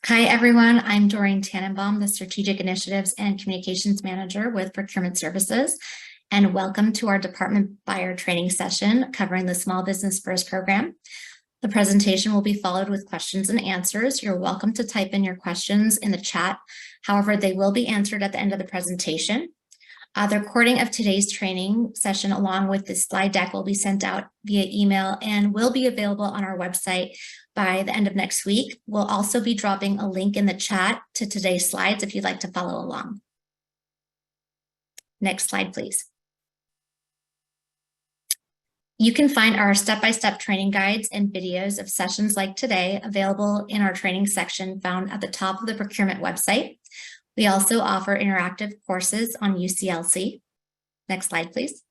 Hi, everyone. I'm Doreen Tannenbaum, the Strategic Initiatives and Communications Manager with Procurement Services, and welcome to our Department Buyer Training session covering the Small Business First program. The presentation will be followed with questions and answers. You're welcome to type in your questions in the chat. However, they will be answered at the end of the presentation. The recording of today's training session, along with the slide deck, will be sent out via email and will be available on our website by the end of next week. We'll also be dropping a link in the chat to today's slides if you'd like to follow along. Next slide, please. You can find our step-by-step training guides and videos of sessions like today available in our training section found at the top of the procurement website. We also offer interactive courses on UCLC. Next slide, please.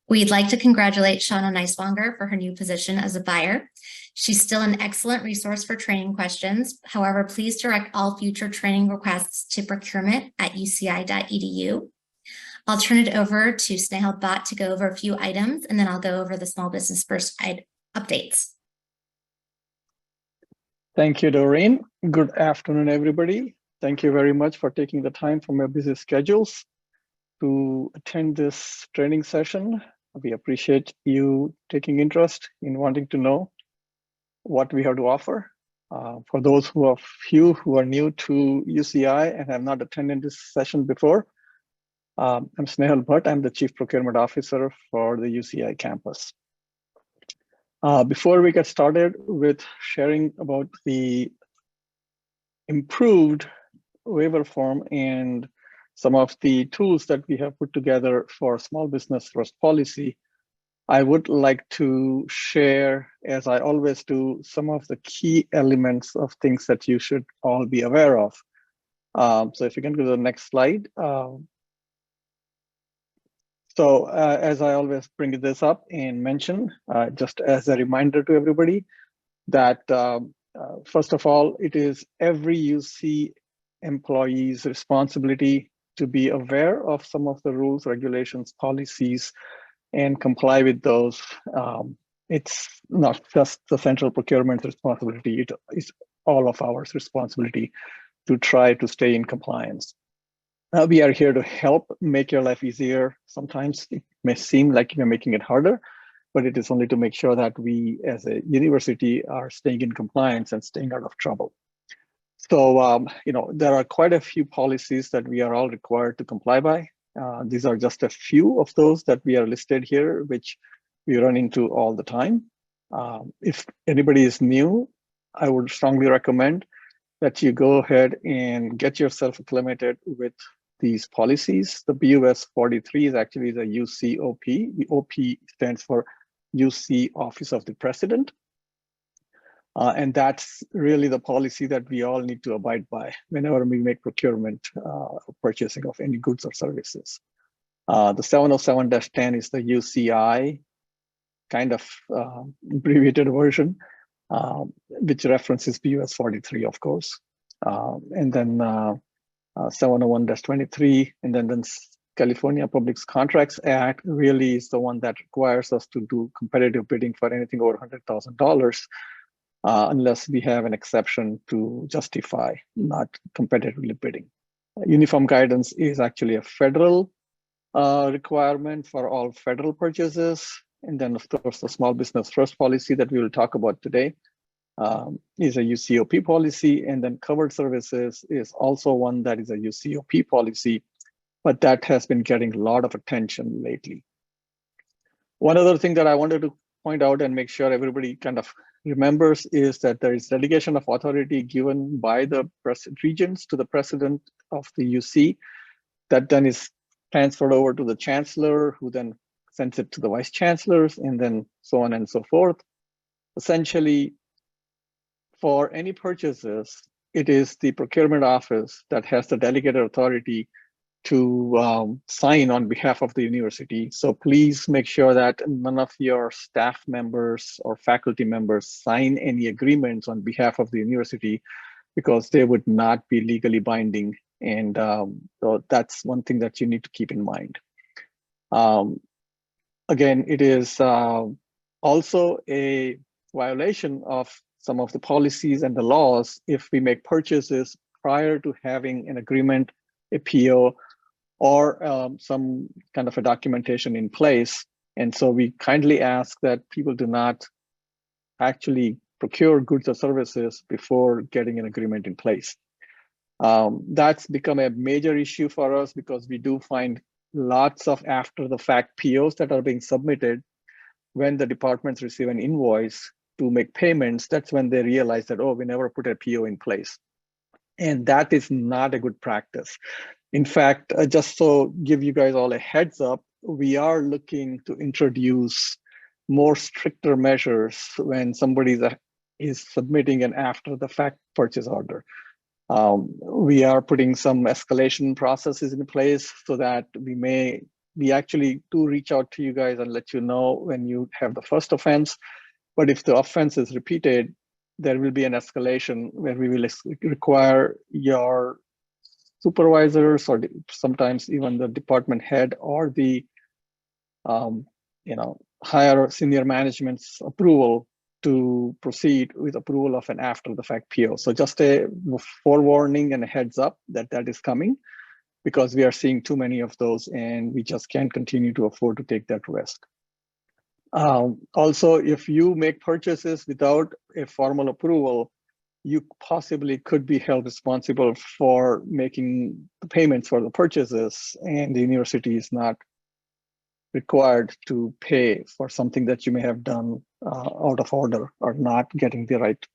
We'd like to congratulate Shauna Neiswanger for her new position as a buyer. She's still an excellent resource for training questions. However, please direct all future training requests to procurement@uci.edu. I'll turn it over to Snehal Bhatt to go over a few items, and then I'll go over the Small Business First updates. Thank you, Doreen. Good afternoon, everybody. Thank you very much for taking the time from your busy schedules to attend this training session. We appreciate you taking interest in wanting to know what we have to offer. For those who are new to UCI and have not attended this session before, I'm Snehal Bhatt. I'm the Chief Procurement Officer for the UCI campus. Before we get started with sharing about the improved waiver form and some of the tools that we have put together for Small Business First policy, I would like to share, as I always do, some of the key elements of things that you should all be aware of. So if you can go to the next slide. As I always bring this up and mention, just as a reminder to everybody, that first of all, it is every UC employee's responsibility to be aware of some of the rules, regulations, policies, and comply with those. It's not just the central procurement's responsibility, it is all of our responsibility to try to stay in compliance. We are here to help make your life easier. Sometimes it may seem like we're making it harder, but it is only to make sure that we as a university are staying in compliance and staying out of trouble. So, there are quite a few policies that we are all required to comply by. These are just a few of those that we are listed here, which we run into all the time. If anybody is new, I would strongly recommend that you go ahead and get yourself acclimated with these policies. The BUS 43 is actually the UCOP. The OP stands for UC Office of the President. And that's really the policy that we all need to abide by whenever we make procurement or purchasing of any goods or services. The 707-10 is the UCI kind of abbreviated version, which references BUS 43, of course. And then 701-23, and then the California Public Contracts Act really is the one that requires us to do competitive bidding for anything over $100,000, unless we have an exception to justify not competitively bidding. Uniform guidance is actually a federal requirement for all federal purchases. And then, of course, the Small Business First policy that we will talk about today is a UCOP policy, and then covered services is also one that is a UCOP policy, but that has been getting a lot of attention lately. One other thing that I wanted to point out and make sure everybody kind of remembers is that there is delegation of authority given by the regents to the president of the UC that then is transferred over to the chancellor, who then sends it to the vice chancellors, and then so on and so forth. Essentially, for any purchases, it is the procurement office that has the delegated authority to sign on behalf of the university. So please make sure that none of your staff members or faculty members sign any agreements on behalf of the university, because they would not be legally binding. And so that's one thing that you need to keep in mind. Again, it is also a violation of some of the policies and the laws if we make purchases prior to having an agreement, a PO, or some kind of a documentation in place. And so we kindly ask that people do not actually procure goods or services before getting an agreement in place. That's become a major issue for us because we do find lots of after the fact POs that are being submitted when the departments receive an invoice to make payments. That's when they realize that, oh, we never put a PO in place. And that is not a good practice. In fact, just so give you guys all a heads up, we are looking to introduce more stricter measures when somebody is submitting an after the fact purchase order. We are putting some escalation processes in place so that we actually do reach out to you guys and let you know when you have the first offense. But if the offense is repeated, there will be an escalation where we will require your supervisors or sometimes even the department head or the higher senior management's approval to proceed with approval of an after the fact PO. So just a forewarning and a heads up that that is coming, because we are seeing too many of those and we just can't continue to afford to take that risk. Also, if you make purchases without a formal approval, you possibly could be held responsible for making the payments for the purchases, and the university is not required to pay for something that you may have done out of order or not getting the right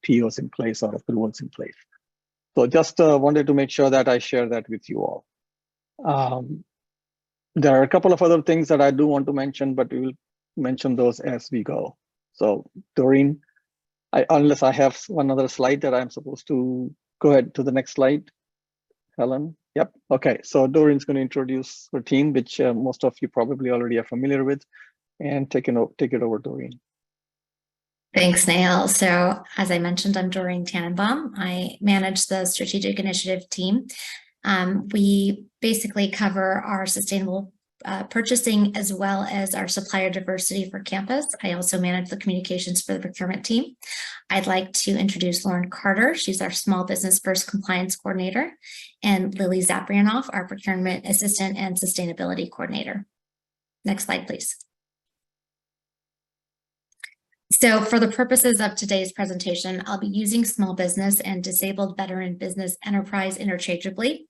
POs in place or approvals in place. So just wanted to make sure that I share that with you all. There are a couple of other things that I do want to mention, but we will mention those as we go. So Doreen, unless I have one other slide that I'm supposed to go ahead to the next slide. Helen, yep, okay. So Doreen's going to introduce her team, which most of you probably already are familiar with, and take it over, Doreen. Thanks, Nail. So as I mentioned, I'm Doreen Tannenbaum. I manage the strategic initiative team. We basically cover our sustainable purchasing as well as our supplier diversity for campus. I also manage the communications for the procurement team. I'd like to introduce Lauren Carter. She's our small business first compliance coordinator, and Lily Zaprianoff, our procurement assistant and sustainability coordinator. Next slide, please. So for the purposes of today's presentation, I'll be using small business and disabled veteran business enterprise interchangeably.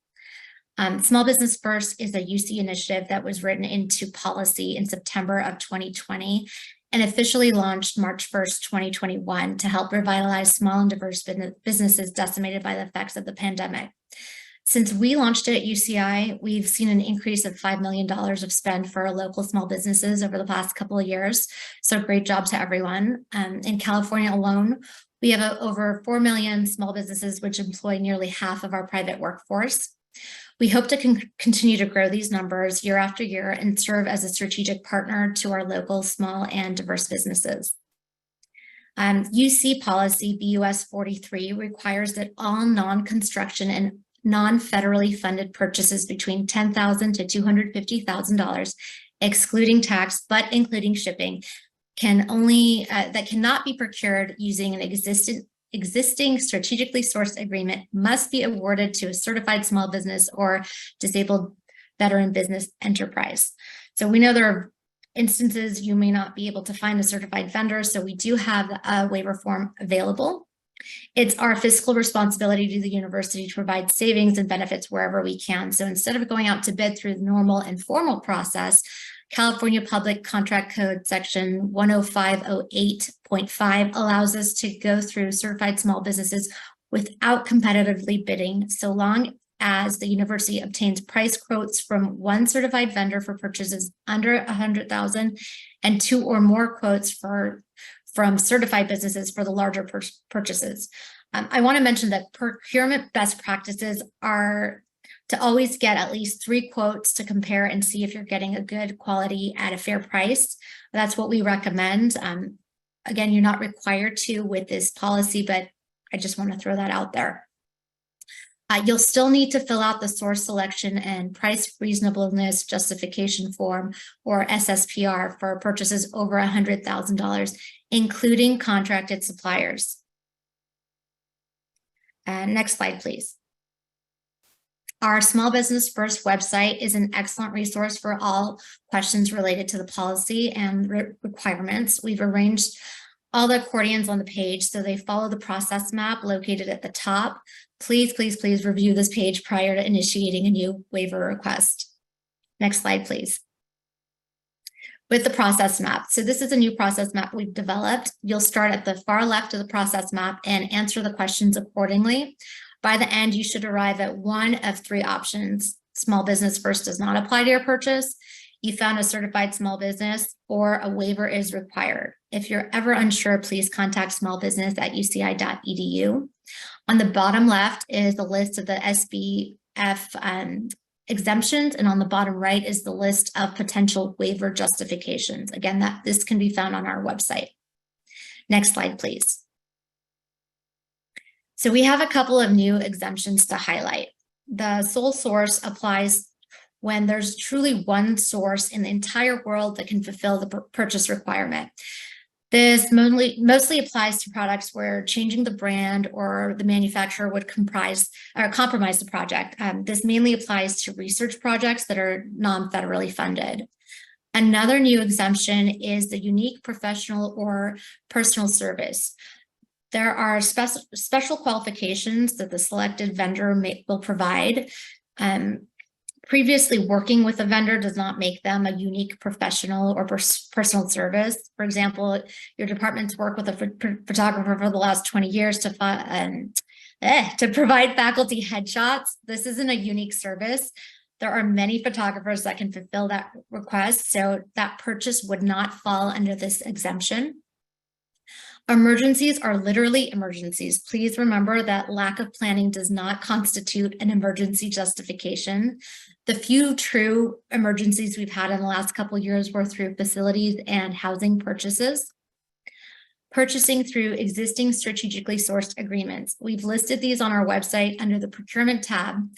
Small Business First is a UC initiative that was written into policy in September of 2020 and officially launched March 1st, 2021 to help revitalize small and diverse businesses decimated by the effects of the pandemic. Since we launched it at UCI, we've seen an increase of $5 million of spend for local small businesses over the past couple of years. So great job to everyone. In California alone, we have over 4 million small businesses, which employ nearly half of our private workforce. We hope to continue to grow these numbers year after year and serve as a strategic partner to our local small and diverse businesses. UC policy BUS 43 requires that all non-construction and non-federally funded purchases between $10,000 to $250,000, excluding tax but including shipping, that cannot be procured using an existing strategically sourced agreement must be awarded to a certified small business or disabled veteran business enterprise. So we know there are instances you may not be able to find a certified vendor, so we do have a waiver form available. It's our fiscal responsibility to the university to provide savings and benefits wherever we can. So instead of going out to bid through the normal and formal process, California Public Contract Code section 10508.5 allows us to go through certified small businesses without competitively bidding, so long as the university obtains price quotes from one certified vendor for purchases under $100,000 and 2 or more quotes from certified businesses for the larger purchases. I want to mention that procurement best practices are to always get at least 3 quotes to compare and see if you're getting a good quality at a fair price. That's what we recommend. Again, you're not required to with this policy, but I just want to throw that out there. You'll still need to fill out the source selection and price reasonableness justification form, or SSPR, for purchases over $100,000, including contracted suppliers. Next slide, please. Our Small Business First website is an excellent resource for all questions related to the policy and requirements. We've arranged all the accordions on the page so they follow the process map located at the top. Please, please, please review this page prior to initiating a new waiver request. Next slide, please. With the process map. So this is a new process map we've developed. You'll start at the far left of the process map and answer the questions accordingly. By the end, you should arrive at one of three options. Small Business First does not apply to your purchase. You found a certified small business, or a waiver is required. If you're ever unsure, please contact smallbusiness@uci.edu. On the bottom left is the list of the SBF exemptions, and on the bottom right is the list of potential waiver justifications. Again, this can be found on our website. Next slide, please. So we have a couple of new exemptions to highlight. The sole source applies when there's truly one source in the entire world that can fulfill the purchase requirement. This mostly applies to products where changing the brand or the manufacturer would compromise the project. This mainly applies to research projects that are non-federally funded. Another new exemption is the unique professional or personal service. There are special qualifications that the selected vendor will provide. Previously working with a vendor does not make them a unique professional or personal service. For example, your department's worked with a photographer for the last 20 years to provide faculty headshots. This isn't a unique service. There are many photographers that can fulfill that request, so that purchase would not fall under this exemption. Emergencies are literally emergencies. Please remember that lack of planning does not constitute an emergency justification. The few true emergencies we've had in the last couple of years were through facilities and housing purchases. Purchasing through existing strategically sourced agreements. We've listed these on our website under the procurement tab.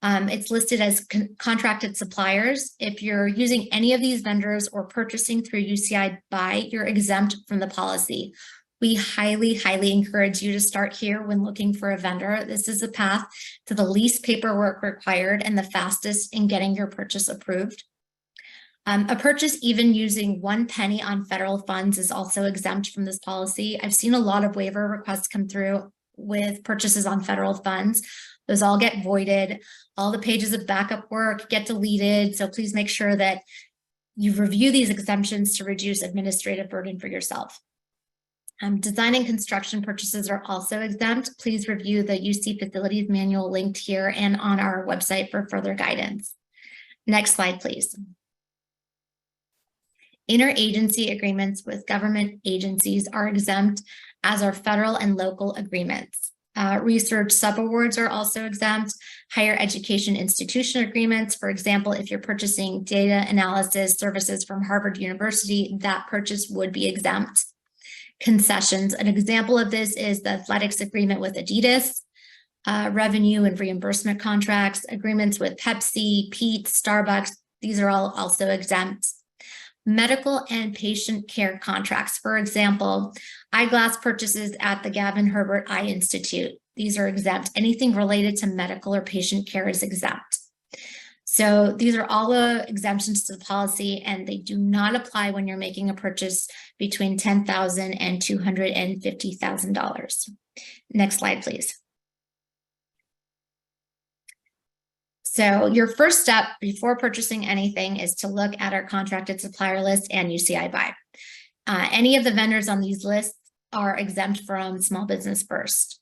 It's listed as contracted suppliers. If you're using any of these vendors or purchasing through UCI Buy, you're exempt from the policy. We highly, highly encourage you to start here when looking for a vendor. This is a path to the least paperwork required and the fastest in getting your purchase approved. A purchase even using 1 penny on federal funds is also exempt from this policy. I've seen a lot of waiver requests come through with purchases on federal funds. Those all get voided. All the pages of backup work get deleted. So please make sure that you review these exemptions to reduce administrative burden for yourself. Design and construction purchases are also exempt. Please review the UC Facilities Manual linked here and on our website for further guidance. Next slide, please. Interagency agreements with government agencies are exempt, as are federal and local agreements. Research subawards are also exempt. Higher education institution agreements, for example, if you're purchasing data analysis services from Harvard University, that purchase would be exempt. Concessions. An example of this is the athletics agreement with Adidas, revenue and reimbursement contracts, agreements with Pepsi, Peet's, Starbucks. These are all also exempt. Medical and patient care contracts. For example, eyeglass purchases at the Gavin Herbert Eye Institute. These are exempt. Anything related to medical or patient care is exempt. So these are all the exemptions to the policy, and they do not apply when you're making a purchase between $10,000 and $250,000. Next slide, please. So your first step before purchasing anything is to look at our contracted supplier list and UCI Buy. Any of the vendors on these lists are exempt from Small Business First.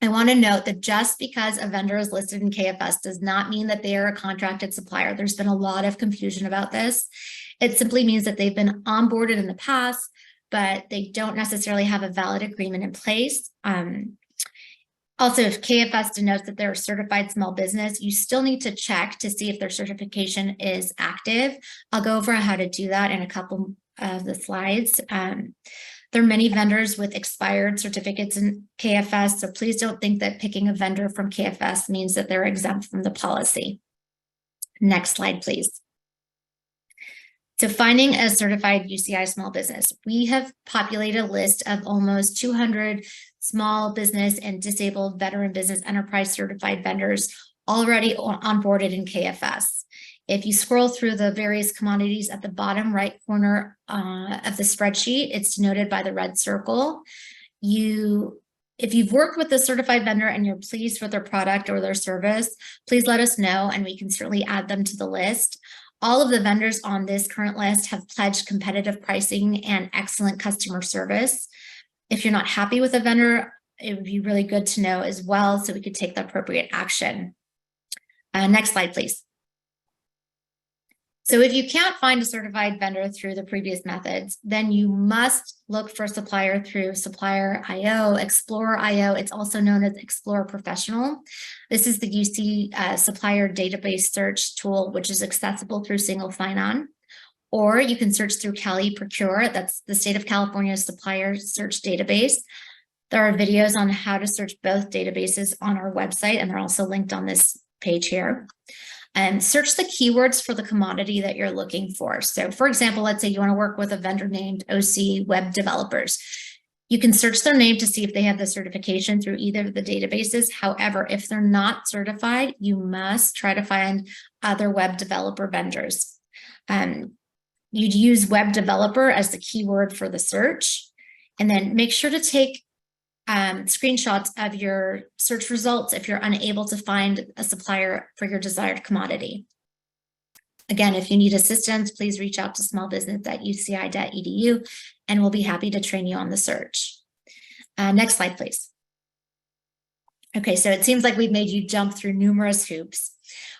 I want to note that just because a vendor is listed in KFS does not mean that they are a contracted supplier. There's been a lot of confusion about this. It simply means that they've been onboarded in the past, but they don't necessarily have a valid agreement in place. Also, if KFS denotes that they're a certified small business, you still need to check to see if their certification is active. I'll go over how to do that in a couple of the slides. There are many vendors with expired certificates in KFS, so please don't think that picking a vendor from KFS means that they're exempt from the policy. Next slide, please. So finding a certified UCI small business, we have populated a list of almost 200 small business and disabled veteran business enterprise certified vendors already onboarded in KFS. If you scroll through the various commodities at the bottom right corner of the spreadsheet, it's denoted by the red circle. If you've worked with a certified vendor and you're pleased with their product or their service, please let us know and we can certainly add them to the list. All of the vendors on this current list have pledged competitive pricing and excellent customer service. If you're not happy with a vendor, it would be really good to know as well so we could take the appropriate action. Next slide, please. So if you can't find a certified vendor through the previous methods, then you must look for a supplier through Supplier.io, Explorer.io. It's also known as Explorer Professional. This is the UC supplier database search tool, which is accessible through single sign-on. Or you can search through Cali Procure. That's the state of California's supplier search database. There are videos on how to search both databases on our website, and they're also linked on this page here. And search the keywords for the commodity that you're looking for. So for example, let's say you want to work with a vendor named OC Web Developers. You can search their name to see if they have the certification through either of the databases. However, if they're not certified, you must try to find other web developer vendors. You'd use web developer as the keyword for the search, and then make sure to take screenshots of your search results if you're unable to find a supplier for your desired commodity. Again, if you need assistance, please reach out to smallbusiness@uci.edu and we'll be happy to train you on the search. Next slide, please. Okay, so it seems like we've made you jump through numerous hoops.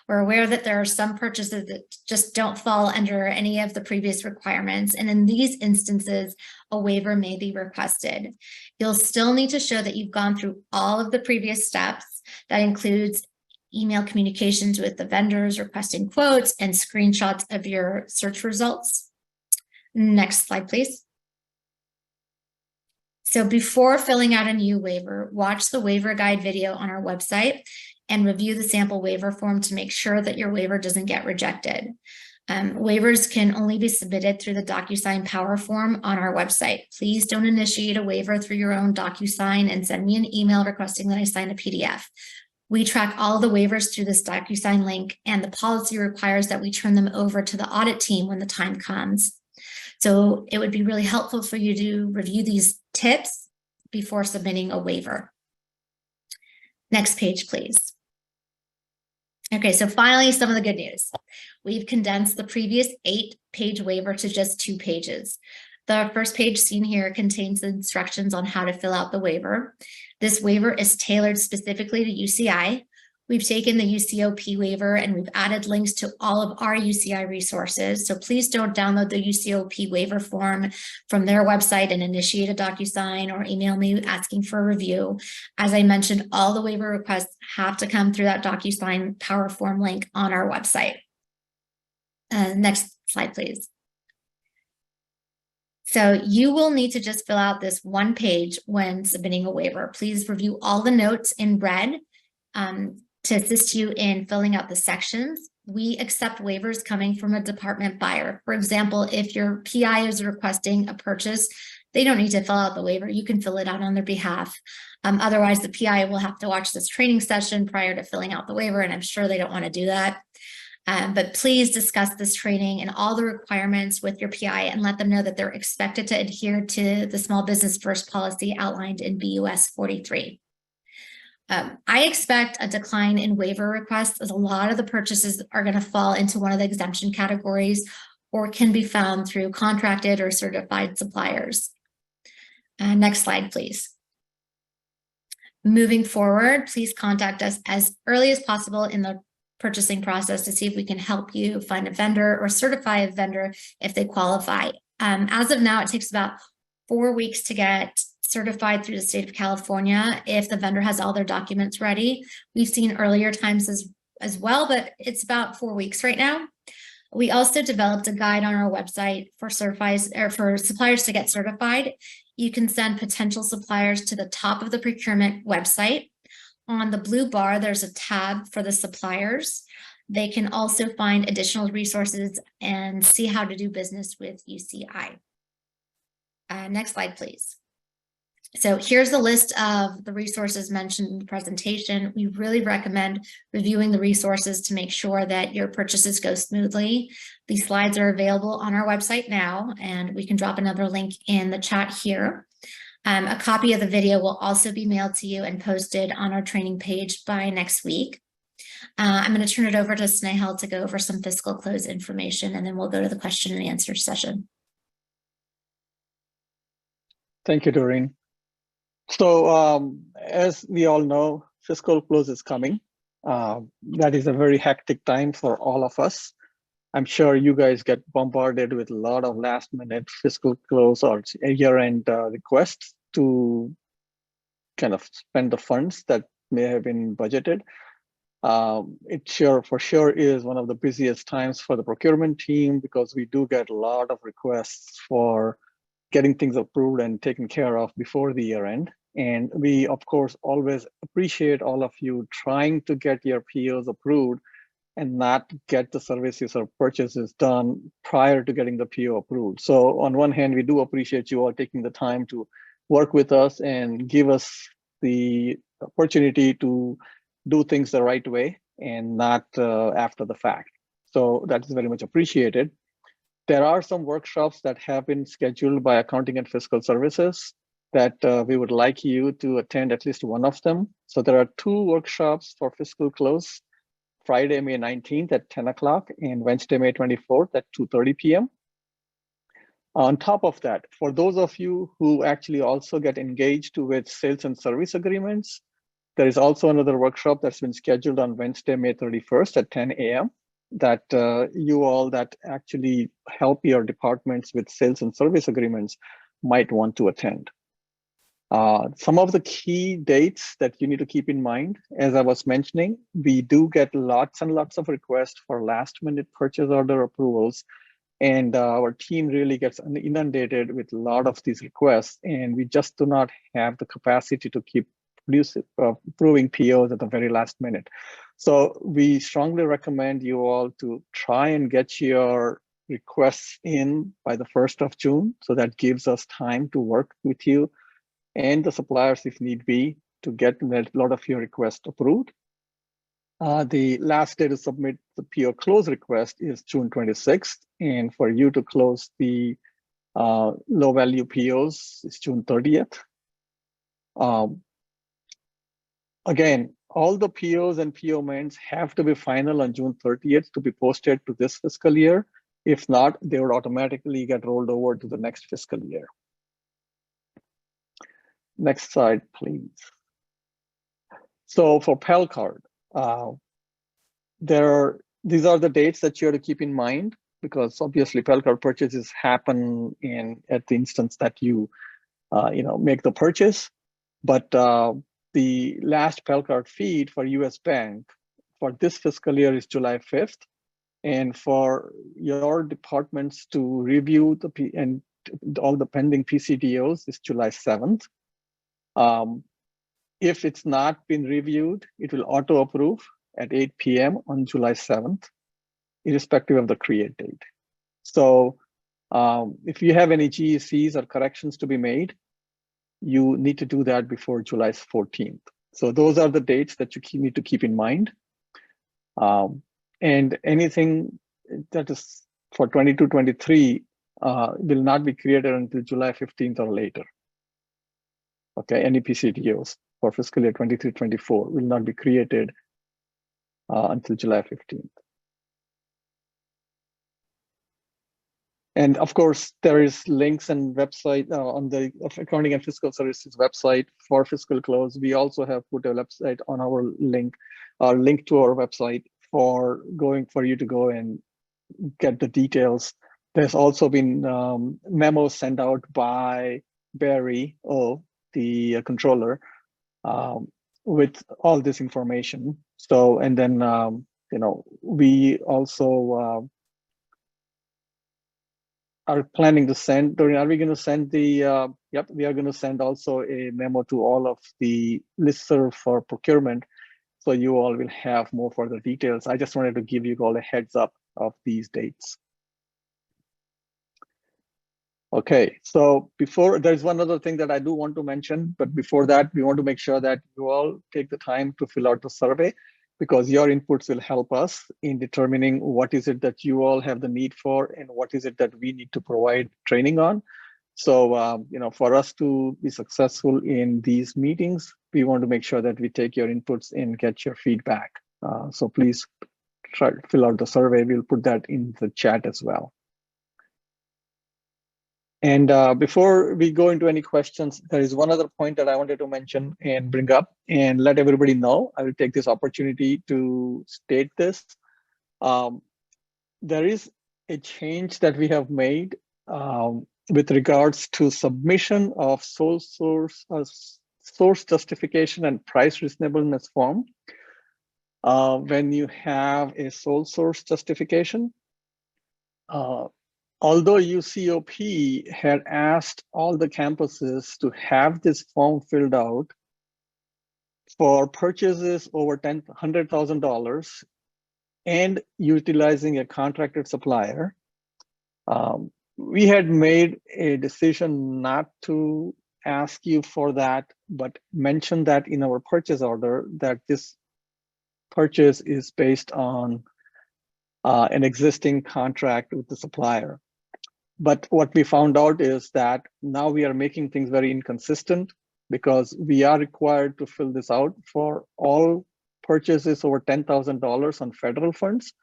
We're aware that there are some purchases that just don't fall under any of the previous requirements. And in these instances, a waiver may be requested. You'll still need to show that you've gone through all of the previous steps. That includes email communications with the vendors, requesting quotes, and screenshots of your search results. Next slide, please. So before filling out a new waiver, watch the waiver guide video on our website and review the sample waiver form to make sure that your waiver doesn't get rejected. Waivers can only be submitted through the DocuSign Power form on our website. Please don't initiate a waiver through your own DocuSign and send me an email requesting that I sign a PDF. We track all the waivers through this DocuSign link, and the policy requires that we turn them over to the audit team when the time comes. So it would be really helpful for you to review these tips before submitting a waiver. Next page, please. Okay, so finally, some of the good news. We've condensed the previous 8-page waiver to just 2 pages. The first page seen here contains instructions on how to fill out the waiver. This waiver is tailored specifically to UCI. We've taken the UCOP waiver and we've added links to all of our UCI resources. So please don't download the UCOP waiver form from their website and initiate a DocuSign or email me asking for a review. As I mentioned, all the waiver requests have to come through that DocuSign Power form link on our website. Next slide, please. So you will need to just fill out this 1 page when submitting a waiver. Please review all the notes in red to assist you in filling out the sections. We accept waivers coming from a department buyer. For example, if your PI is requesting a purchase, they don't need to fill out the waiver. You can fill it out on their behalf. Otherwise, the PI will have to watch this training session prior to filling out the waiver, and I'm sure they don't want to do that. But please discuss this training and all the requirements with your PI and let them know that they're expected to adhere to the Small Business First policy outlined in BUS 43. I expect a decline in waiver requests as a lot of the purchases are going to fall into one of the exemption categories or can be found through contracted or certified suppliers. Next slide, please. Moving forward, please contact us as early as possible in the purchasing process to see if we can help you find a vendor or certify a vendor if they qualify. As of now, it takes about 4 weeks to get certified through the state of California if the vendor has all their documents ready. We've seen earlier times as well, but it's about 4 weeks right now. We also developed a guide on our website for suppliers to get certified. You can send potential suppliers to the top of the procurement website. On the blue bar, there's a tab for the suppliers. They can also find additional resources and see how to do business with UCI. Next slide, please. So here's the list of the resources mentioned in the presentation. We really recommend reviewing the resources to make sure that your purchases go smoothly. These slides are available on our website now, and we can drop another link in the chat here. A copy of the video will also be mailed to you and posted on our training page by next week. I'm going to turn it over to Snehal to go over some fiscal close information, and then we'll go to the question and answer session. Thank you, Doreen. So as we all know, fiscal close is coming. That is a very hectic time for all of us. I'm sure you guys get bombarded with a lot of last minute fiscal close or year-end requests to kind of spend the funds that may have been budgeted. It for sure is one of the busiest times for the procurement team because we do get a lot of requests for getting things approved and taken care of before the year end. And we, of course, always appreciate all of you trying to get your POs approved and not get the services or purchases done prior to getting the PO approved. So on one hand, we do appreciate you all taking the time to work with us and give us the opportunity to do things the right way and not after the fact. So that is very much appreciated. There are some workshops that have been scheduled by Accounting and Fiscal Services that we would like you to attend at least one of them. So there are 2 workshops for fiscal close, Friday, May 19th at 10 o'clock and Wednesday, May 24th at 2:30 p.m. On top of that, for those of you who actually also get engaged with sales and service agreements, there is also another workshop that's been scheduled on Wednesday, May 31st at 10 a.m. that you all that actually help your departments with sales and service agreements might want to attend. Some of the key dates that you need to keep in mind, as I was mentioning, we do get lots and lots of requests for last minute purchase order approvals. And our team really gets inundated with a lot of these requests. And we just do not have the capacity to keep approving POs at the very last minute. So we strongly recommend you all to try and get your requests in by the 1st of June. So that gives us time to work with you and the suppliers if need be to get a lot of your requests approved. The last day to submit the PO close request is June 26th. And for you to close the low value POs is June 30th. Again, all the POs and PO amendments have to be final on June 30th to be posted to this fiscal year. If not, they would automatically get rolled over to the next fiscal year. Next slide, please. So for PAL card, these are the dates that you have to keep in mind because obviously PAL card purchases happen at the instance that you make the purchase. But the last PAL card feed for US Bank for this fiscal year is July 5th. And for your departments to review all the pending PCDOs is July 7th. If it's not been reviewed, it will auto approve at 8 p.m. on July 7th, irrespective of the create date. So if you have any GECs or corrections to be made, you need to do that before July 14th. So those are the dates that you need to keep in mind. And anything that is for 22-23 will not be created until July 15th or later. Okay, any PCDOs for fiscal year 23-24 will not be created until July 15th. And of course, there is links and website on the Accounting and Fiscal Services website for fiscal close. We also have put a website on our link to our website for you to go and get the details. There's also been memos sent out by Barry, the controller, with all this information. So, and then we also are planning to send. Doreen, are we going to send the? Yep, we are going to send also a memo to all of the listserv for procurement, So you all will have more further details. I just wanted to give you all a heads up of these dates. Okay, so before, there's one other thing that I do want to mention, but before that, we want to make sure that you all take the time to fill out the survey, because your inputs will help us in determining what is it that you all have the need for and what is it that we need to provide training on. So, for us to be successful in these meetings, we want to make sure that we take your inputs and get your feedback. So please try to fill out the survey. We'll put that in the chat as well. And before we go into any questions, there is one other point that I wanted to mention and bring up and let everybody know. I will take this opportunity to state this. There is a change that we have made with regards to submission of source justification and price reasonableness form. When you have a sole source justification, although UCOP had asked all the campuses to have this form filled out for purchases over $100,000 and utilizing a contracted supplier, we had made a decision not to ask you for that, but mention that in our purchase order that this purchase is based on an existing contract with the supplier. But what we found out is that now we are making things very inconsistent, because we are required to fill this out for all purchases over $10,000 on federal funds.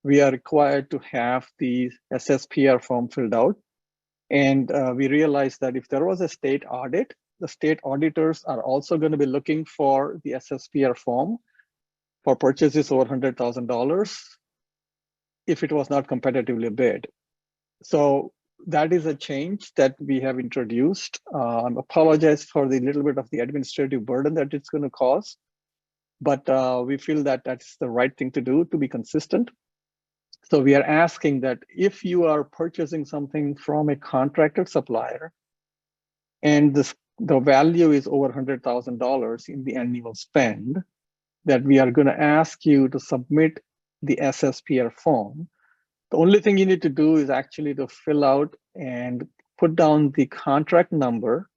We are required to have the SSPR form filled out. And we realized that if there was a state audit, the state auditors are also going to be looking for the SSPR form for purchases over $100,000 if it was not competitively bid. So that is a change that we have introduced. I apologize for the little bit of the administrative burden that it's going to cause, but we feel that that's the right thing to do to be consistent. So we are asking that if you are purchasing something from a contracted supplier and the value is over $100,000 in the annual spend, that we are going to ask you to submit the SSPR form. The only thing you need to do is actually to fill out and put down the contract number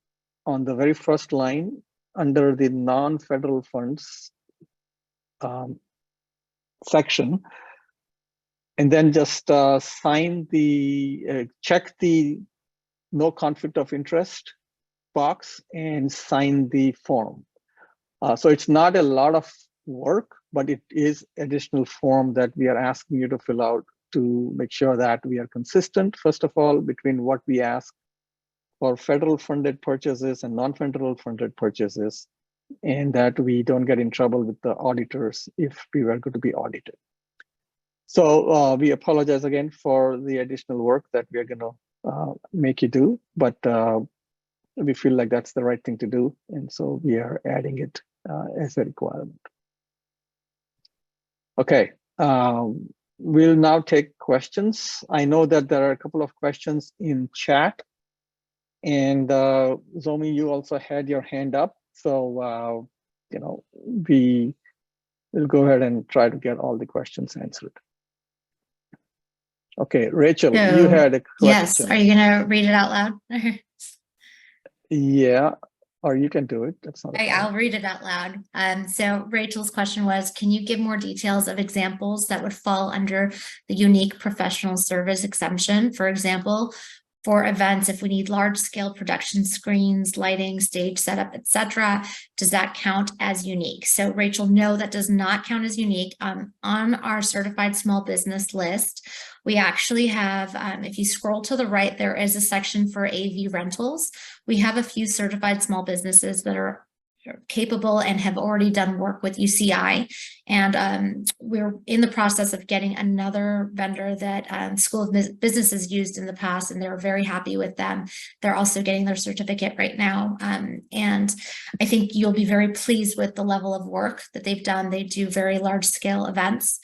on the very first line under the non-federal funds section, and then just sign the, check the no conflict of interest box and sign the form. So it's not a lot of work, but it is additional form that we are asking you to fill out to make sure that we are consistent, first of all, between what we ask for federal funded purchases and non-federal funded purchases, and that we don't get in trouble with the auditors if we were going to be audited. So we apologize again for the additional work that we are going to make you do, but we feel like that's the right thing to do. And so we are adding it as a requirement. Okay. We'll now take questions. I know that there are a couple of questions in chat, and Zomi, you also had your hand up. So, we will go ahead and try to get all the questions answered. Okay, Rachel, you had a question. Yes, are you going to read it out loud? Yeah. Or you can do it. That's not. I'll read it out loud. So Rachel's question was, can you give more details of examples that would fall under the unique professional service exemption? For example, for events, if we need large scale production screens, lighting, stage setup, etc., does that count as unique? So Rachel, no, that does not count as unique. On our certified small business list, we actually have, if you scroll to the right, there is a section for AV rentals. We have a few certified small businesses that are capable and have already done work with UCI. And we're in the process of getting another vendor that School of Business has used in the past, and they're very happy with them. They're also getting their certificate right now. And I think you'll be very pleased with the level of work that they've done. They do very large scale events.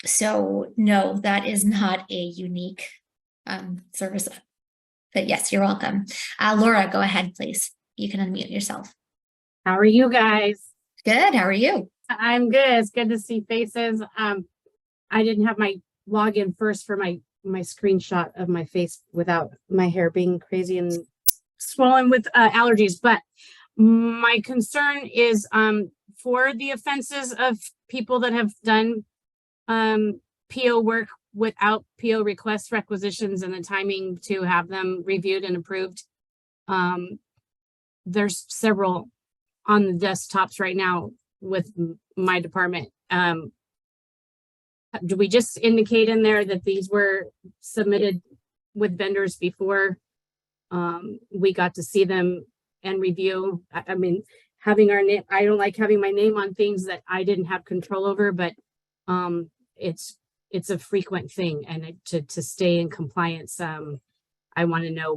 So no, that is not a unique service. But yes, you're welcome. Laura, go ahead, please. You can unmute yourself. How are you guys? Good. How are you? I'm good. It's good to see faces. I didn't have my login first for my screenshot of my face without my hair being crazy and swollen with allergies. But my concern is for the offenses of people that have done PO work without PO request requisitions and the timing to have them reviewed and approved. There's several on the desktops right now with my department. Do we just indicate in there that these were submitted with vendors before we got to see them and review? I mean, having our name, I don't like having my name on things that I didn't have control over, but it's a frequent thing, and to stay in compliance, I want to know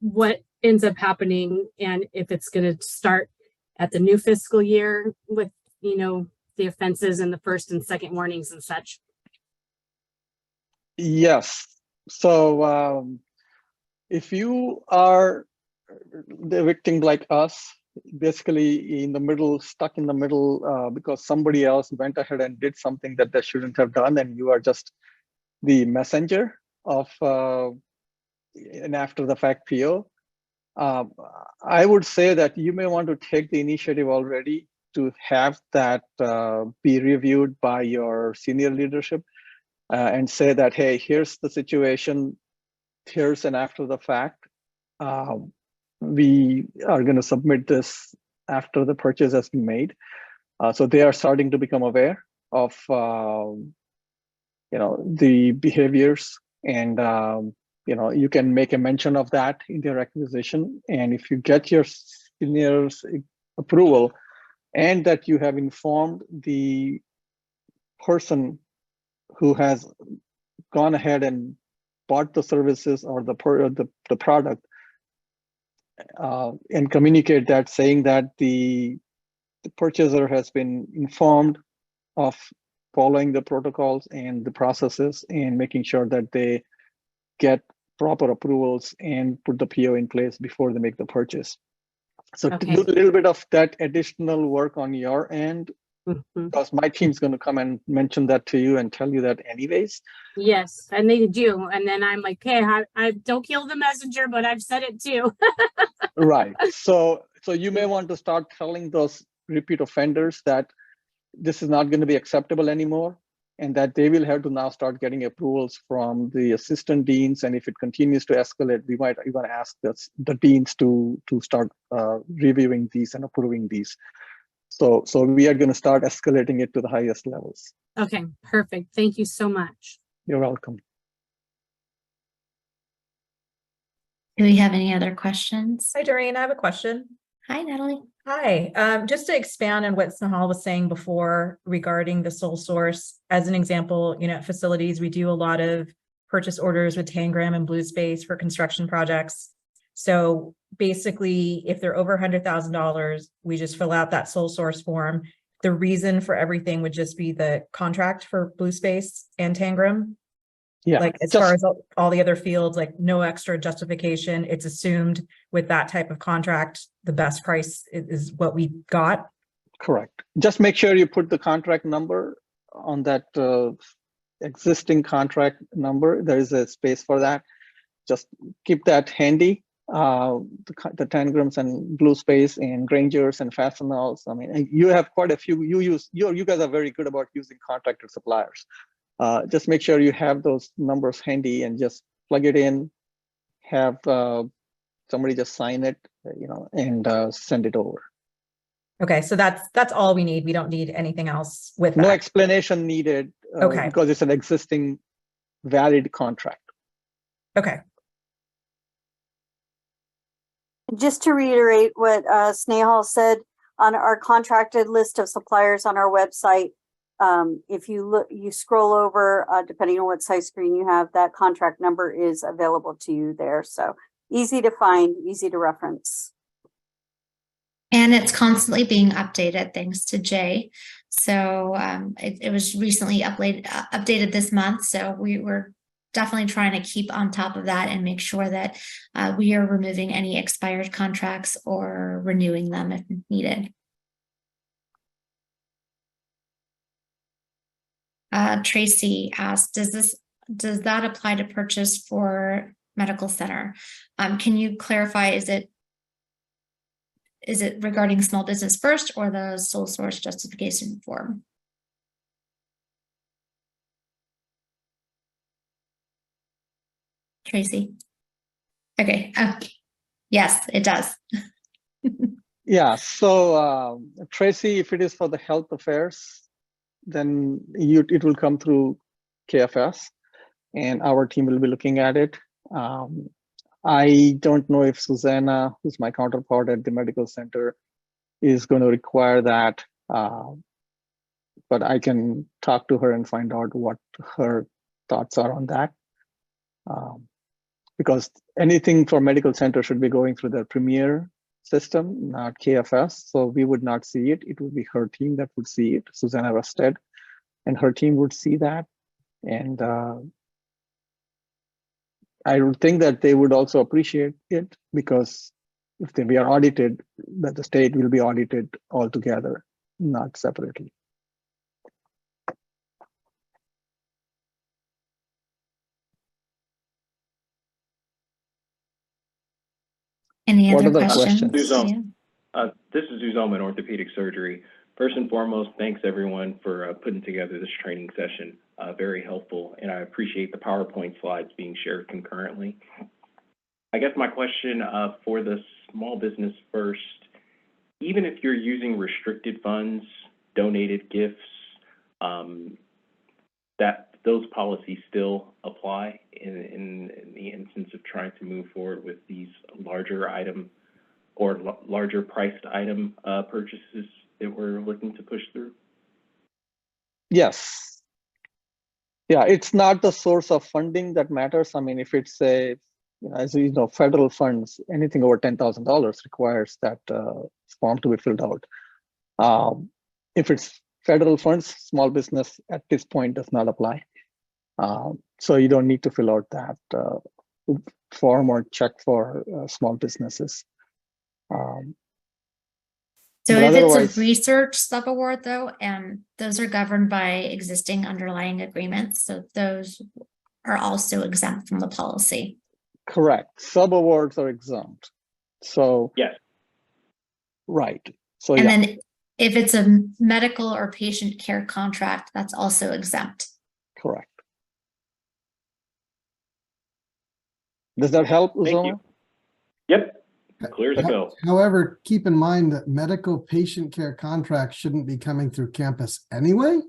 what ends up happening, and if it's going to start at the new fiscal year with, you know, the offenses and the first and second warnings and such. Yes. So if you are the victim like us, basically in the middle, stuck in the middle because somebody else went ahead and did something that they shouldn't have done, and you are just the messenger of an after the fact PO, I would say that you may want to take the initiative already to have that be reviewed by your senior leadership and say that, hey, here's the situation, here's an after the fact. We are going to submit this after the purchase has been made. So they are starting to become aware of you know, the behaviors, and you know, you can make a mention of that in the requisition. And if you get your senior's approval, and that you have informed the person who has gone ahead and bought the services or the product, and communicate that, saying that the purchaser has been informed of following the protocols and the processes, and making sure that they get proper approvals and put the PO in place before they make the purchase. So to do a little bit of that additional work on your end, because my team's going to come and mention that to you and tell you that anyways. Yes, and they do. And then I'm like, hey, I don't kill the messenger, but I've said it too. Right. So you may want to start telling those repeat offenders that this is not going to be acceptable anymore, and that they will have to now start getting approvals from the assistant deans. And if it continues to escalate, we might even ask the deans to start reviewing these and approving these. So we are going to start escalating it to the highest levels. Okay, perfect. Thank you so much. You're welcome. Do we have any other questions? Hi, Doreen. I have a question. Hi, Natalie. Hi. Just to expand on what Snehal was saying before regarding the sole source, as an example, you know, at facilities, we do a lot of purchase orders with Tangram and Blue Space for construction projects. So basically, if they're over $100,000, we just fill out that sole source form. The reason for everything would just be the contract for Blue Space and Tangram. Yeah. Like as far as all the other fields, like no extra justification. It's assumed with that type of contract, the best price is what we got. Correct. Just make sure you put the contract number on that existing contract number. There is a space for that. Just keep that handy. The Tangrams and Blue Space and Grangers and Fastenals. I mean, you have quite a few. You guys are very good about using contracted suppliers. Just make sure you have those numbers handy and just plug it in, have somebody just sign it, you know, and send it over. Okay, so that's all we need. We don't need anything else with that. No explanation needed. Okay. Because it's an existing valid contract. Okay. Just to reiterate what Snehal said, on our contracted list of suppliers on our website, if you look, you scroll over, depending on what size screen you have, that contract number is available to you there. So easy to find, easy to reference. And it's constantly being updated thanks to Jay. So it was recently updated this month. So we were definitely trying to keep on top of that and make sure that we are removing any expired contracts or renewing them if needed. Tracy asked, does that apply to purchase for medical center? Can you clarify, is it regarding small business first or the sole source justification form? Tracy? Okay. Yes, it does. Yeah, so Tracy, if it is for the health affairs, then it will come through KFS and our team will be looking at it. I don't know if Susanna, who's my counterpart at the medical center, is going to require that, but I can talk to her and find out what her thoughts are on that. Because anything for medical center should be going through their Premier system, not KFS. So we would not see it. It would be her team that would see it. Susanna Rusted and her team would see that. And I would think that they would also appreciate it, because if we are audited, that the state will be audited altogether, not separately. Any What other other questions? questions? Yeah. This is Uzoma in orthopedic surgery. First and foremost, thanks everyone for putting together this training session. Very helpful, and I appreciate the PowerPoint slides being shared concurrently. I guess my question for the small business first, even if you're using restricted funds, donated gifts, that those policies still apply in the instance of trying to move forward with these larger item or larger priced item purchases that we're looking to push through? Yes. Yeah, it's not the source of funding that matters. I mean, if it's a, as you know, federal funds, anything over $10,000 requires that form to be filled out. If it's federal funds, small business at this point does not apply. So you don't need to fill out that form or check for small businesses. So but if it's otherwise- a research subaward though, and those are governed by existing underlying agreements, so those are also exempt from the policy. Correct. Subawards are exempt. So Yes. right. So And yeah, then if it's a medical or patient care contract, that's also exempt. correct. Does that help, Thank Uzoma? you. Yep, clear as a bell. However, keep in mind that medical patient care contracts shouldn't be coming through campus anyway.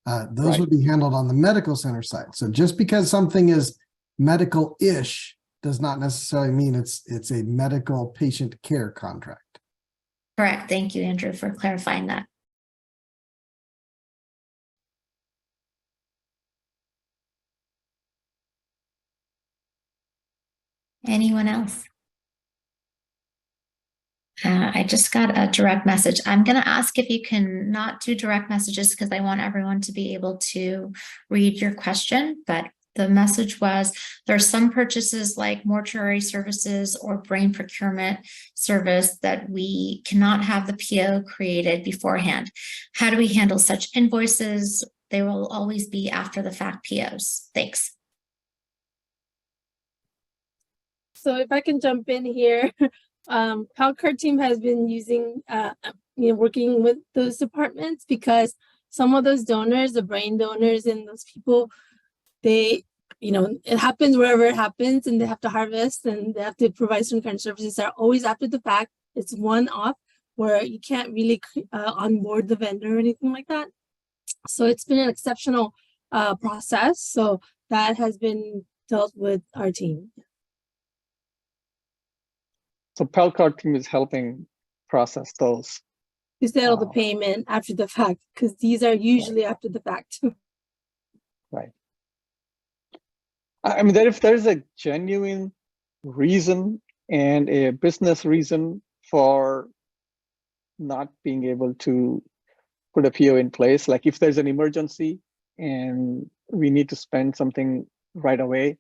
Those Right. would be handled on the medical center side. So just because something is medical-ish does not necessarily mean it's a medical patient care contract. Correct. Thank you, Andrew, for clarifying that. Anyone else? I just got a direct message. I'm going to ask if you can not do direct messages because I want everyone to be able to read your question. But the message was there's some purchases like mortuary services or brain procurement service that we cannot have the PO created beforehand. How do we handle such invoices? They will always be after the fact POs. Thanks. So if I can jump in here, CalCART team has been using, working with those departments because some of those donors, the brain donors and those people, they, it happens wherever it happens and they have to harvest and they have to provide some kind of services that are always after the fact. It's one off where you can't really onboard the vendor or anything like that. So it's been an exceptional process. So that has been dealt with our team. So CalCART team is helping process those. To settle the payment after the fact, because these are usually after the fact. Right. I mean, if there's a genuine reason and a business reason for not being able to put a PO in place, like if there's an emergency and we need to spend something right away,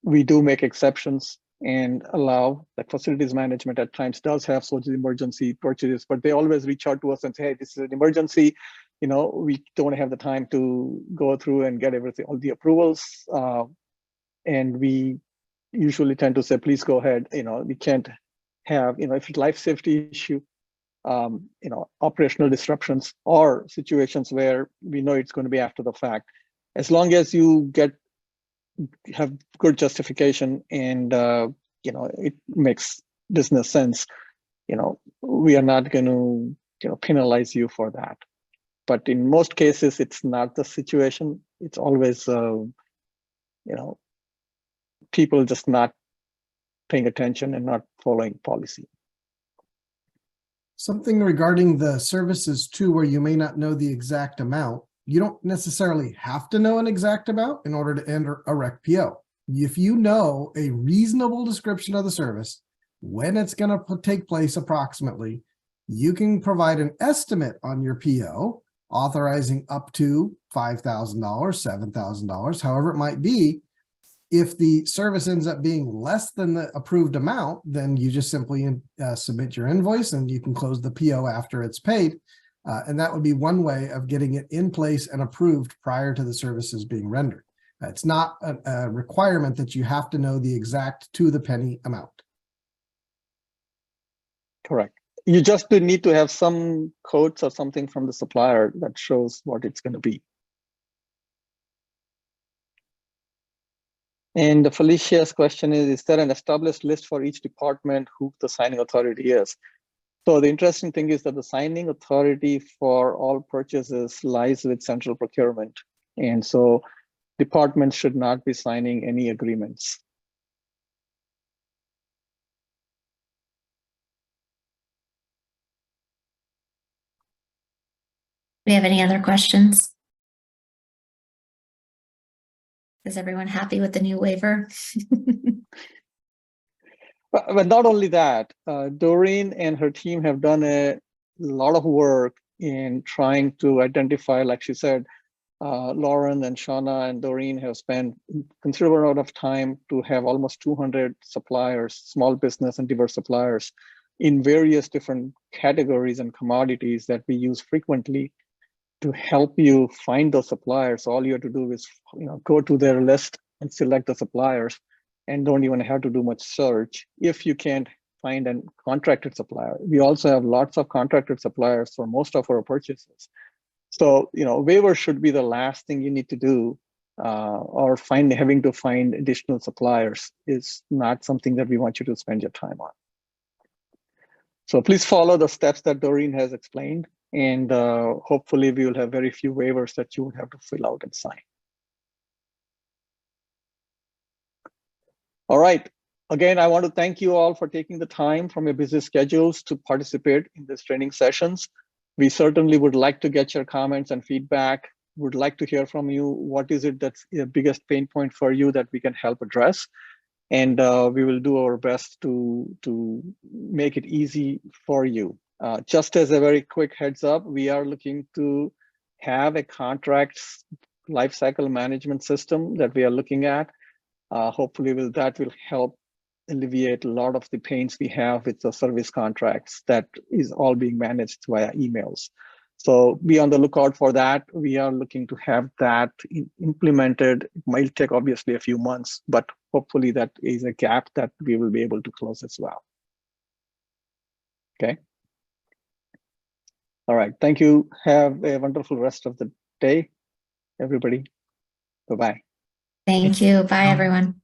we do make exceptions and allow, like facilities management at times does have such emergency purchases, but they always reach out to us and say, hey, this is an emergency. we don't have the time to go through and get everything, all the approvals. And we usually tend to say, please go ahead. We can't have, if it's life safety issue, operational disruptions or situations where we know it's going to be after the fact. As long as you have good justification and, it makes business sense, we are not going to, penalize you for that. But in most cases, it's not the situation. It's always, people just not paying attention and not following policy. Something regarding the services too, where you may not know the exact amount. You don't necessarily have to know an exact amount in order to enter a rec PO. If you know a reasonable description of the service, when it's going to take place approximately, you can provide an estimate on your PO, authorizing up to $5,000, $7,000, however it might be. If the service ends up being less than the approved amount, then you just simply submit your invoice and you can close the PO after it's paid. And that would be one way of getting it in place and approved prior to the services being rendered. It's not a requirement that you have to know the exact to the penny amount. Correct. You just need to have some codes or something from the supplier that shows what it's going to be. And Felicia's question is there an established list for each department who the signing authority is? So the interesting thing is that the signing authority for all purchases lies with central procurement. And so departments should not be signing any agreements. Do we have any other questions? Is everyone happy with the new waiver? But not only that, Doreen and her team have done a lot of work in trying to identify, like she said, Lauren and Shauna and Doreen have spent considerable amount of time to have almost 200 suppliers, small business and diverse suppliers in various different categories and commodities that we use frequently to help you find those suppliers. All you have to do is, go to their list and select the suppliers and don't even have to do much search if you can't find a contracted supplier. We also have lots of contracted suppliers for most of our purchases. So, waiver should be the last thing you need to do, or having to find additional suppliers is not something that we want you to spend your time on. So please follow the steps that Doreen has explained, and hopefully we will have very few waivers that you would have to fill out and sign. All right. Again, I want to thank you all for taking the time from your busy schedules to participate in these training sessions. We certainly would like to get your comments and feedback. Would like to hear from you. What is it that's the biggest pain point for you that we can help address? And we will do our best to make it easy for you. Just as a very quick heads up, we are looking to have a contracts lifecycle management system that we are looking at. Hopefully that will help alleviate a lot of the pains we have with the service contracts that is all being managed via emails. So be on the lookout for that. We are looking to have that implemented. It might take obviously a few months, but hopefully that is a gap that we will be able to close as well. Okay. All right. Thank you. Have a wonderful rest of the day, everybody. Bye-bye. Thank you. Bye, everyone.